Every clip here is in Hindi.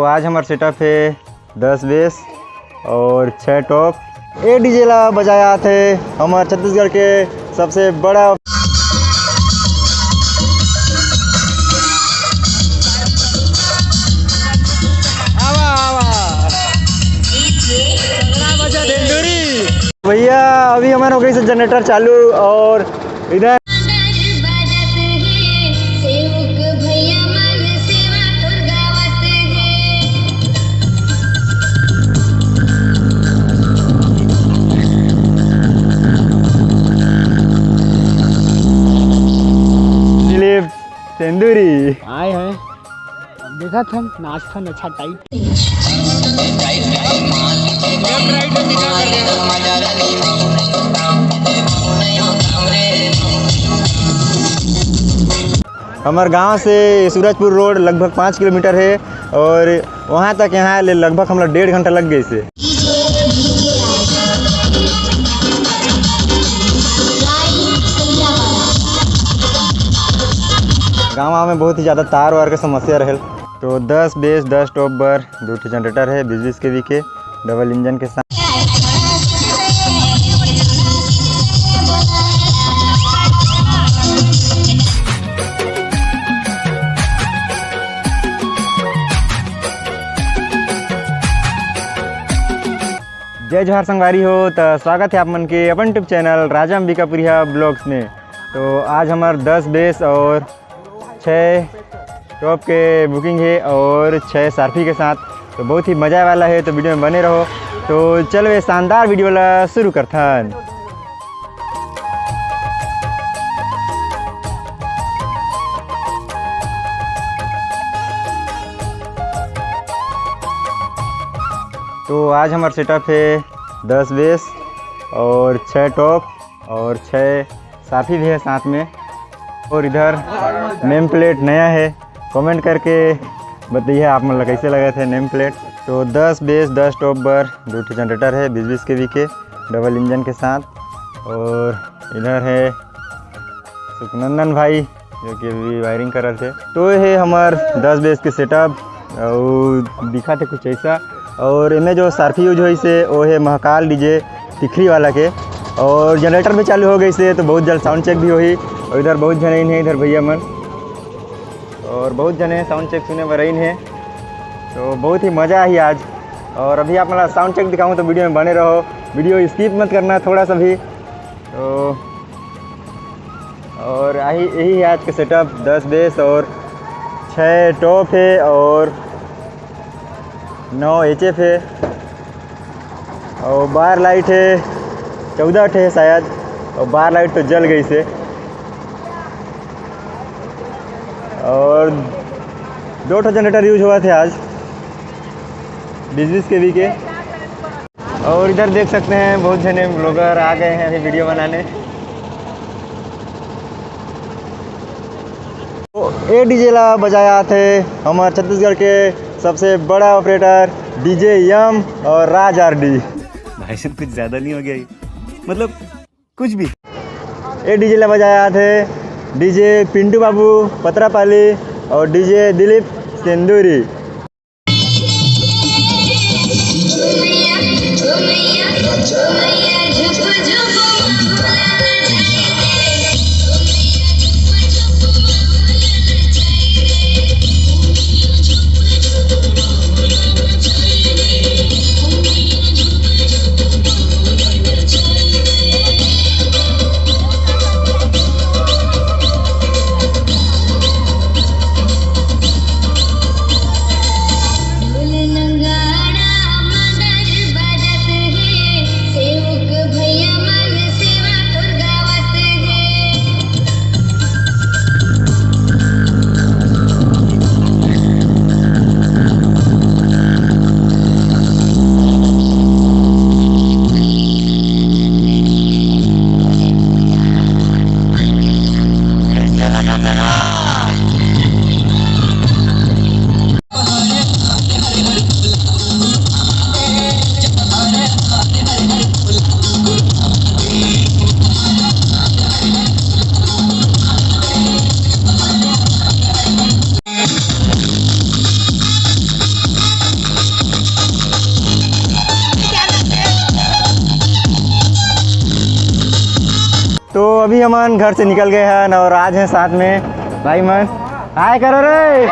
तो आज हमारा सेटअप है 10 बेस और 6 टॉप। ए डीजे ला बजाया थे हमारे छत्तीसगढ़ के सबसे बड़ा भैया। अभी हमारे हो गई से जनरेटर चालू और इधर तेंदुरी आए हैं, देखा था नाच था अच्छा टाइट। हमारे गांव से सूरजपुर रोड लगभग 5 किलोमीटर है और वहां तक यहाँ लगभग हम लोग 1.5 घंटा लग गए से। गाँव में बहुत ही ज़्यादा तार वार के समस्या रहे। तो 10 बेस 10 टॉप बर 2 जनरेटर है 20-20 kV के डबल इंजन के साथ। जय जोहार संगवारी हो, तो स्वागत है आप मन के अपन यूट्यूब चैनल राजा अंबिकापुरिया ब्लॉग्स में। तो आज हमारे 10 बेस और 6 टॉप के बुकिंग है और 6 सारफी के साथ। तो बहुत ही मज़ा वाला है, तो वीडियो में बने रहो। तो चलो ये शानदार वीडियो ला शुरू करथन। तो आज हमारा सेटअप है 10 बेस और 6 टॉप और 6 साफी भी है साथ में। और इधर नेम प्लेट नया है, कमेंट करके बताइए आप मतलब कैसे लगे थे नेम प्लेट। तो 10 बेस 10 टॉप बर 2 जनरेटर है 20-20 kV के डबल इंजन के साथ। और इधर है सुखनंदन भाई जो कि अभी वायरिंग कर रहे थे। तो ये है हमार 10 बेस के सेटअप और दिखा थे कुछ ऐसा। और इनमें जो सारफी यूज हुई से वो है महाकाल डीजे तिखरी वाला के। और जनरेटर भी चालू हो गई से, तो बहुत जल्द साउंड चेक भी हुई। और इधर बहुत जने हैं, इधर भैया मन और बहुत जने साउंड चेक सुने में रही हैं। तो बहुत ही मज़ा आई आज। और अभी आप मतलब साउंड चेक दिखाऊँ तो वीडियो में बने रहो, वीडियो स्किप मत करना थोड़ा सा भी। तो और यही है आज का सेटअप 10 बेस और 6 टॉप है और 9 HF है और बाहर लाइट है 14 है शायद। और बाहर लाइट तो जल गई से। और 2 जनरेटर यूज हुआ थे आज 20-20 kV के। और इधर देख सकते हैं बहुत जने ब्लॉगर आ गए हैं अभी वीडियो बनाने। तो ए डीजे ला बजाया थे हमारे छत्तीसगढ़ के सबसे बड़ा ऑपरेटर डीजे यम और राज RD। भाई साहब कुछ ज़्यादा नहीं हो गया ये? मतलब कुछ भी। ए डीजे ला बजाया थे डीजे पिंटू बाबू पतरापाली और डीजे दिलीप तेंदुरी। सेवक तो अभी हम घर से निकल गए हैं और आज हैं साथ में भाई मन। हाय करो रे।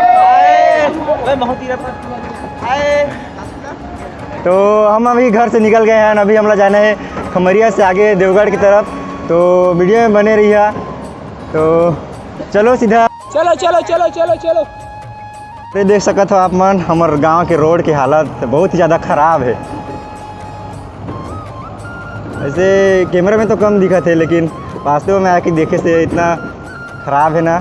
तो हम अभी घर से निकल गए हैं, अभी हम लोग जाना है खमरिया से आगे देवगढ़ की तरफ। तो वीडियो में बने रहिए। तो चलो सीधा। चलो चलो चलो चलो चलो। ये देख सकते हो आप मन, हमारे गांव के रोड की हालत बहुत ही ज़्यादा ख़राब है। ऐसे कैमरा में तो कम दिखा थे, लेकिन वास्तव में आके देखे से इतना ख़राब है ना,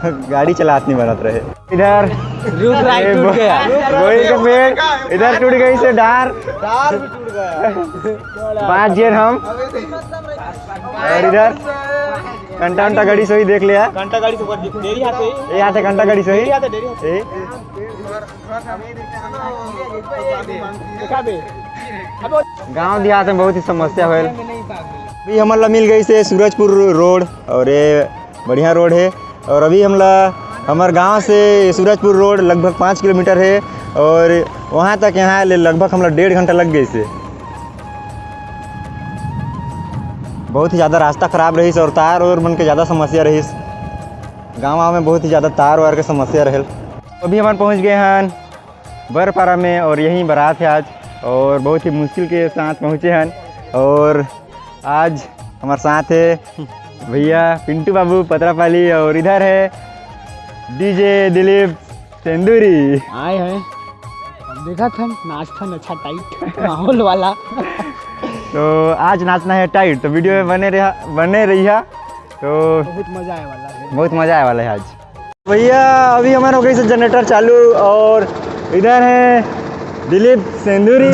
गाड़ी चलात नहीं बनत रहे। इधर रुक राइट टूट गया। गोई का पेड़ इधर टूट गई से डार भी टूट गया। 5 जन हम और इधर कंटा गाड़ी सही देख लिया। घंटा गाड़ी से देरी आते ये आते कंटा गाड़ी सही गांव देहात में बहुत ही समस्या है। अभी हमारा मिल गई से सूरजपुर रोड और ये बढ़िया रोड है। और अभी हमारे गांव से सूरजपुर रोड लगभग 5 किलोमीटर है और वहाँ तक यहाँ लगभग हम 1.5 घंटा लग गई से। बहुत ही ज़्यादा रास्ता ख़राब रही और तार और मन के ज़्यादा समस्या रही। गाँव में बहुत ही ज़्यादा तार वार के समस्या रहे। अभी हम पहुँच गए हैं बरपारा में और यहीं बारात है आज, और बहुत ही मुश्किल के साथ पहुँचे हैं। और आज हमारे साथ है भैया पिंटू बाबू पतरापाली और इधर है डीजे दिलीप सेंदूरी आए हैं। अब देखा था नाच था अच्छा टाइट माहौल वाला। तो आज नाचना है टाइट, तो वीडियो में बने रहिए। तो बहुत मजा आने वाला है। बहुत मज़ा आने वाला है आज। भैया अभी हमारे हो गई से जनरेटर चालू और इधर है दिलीप सेंदूरी।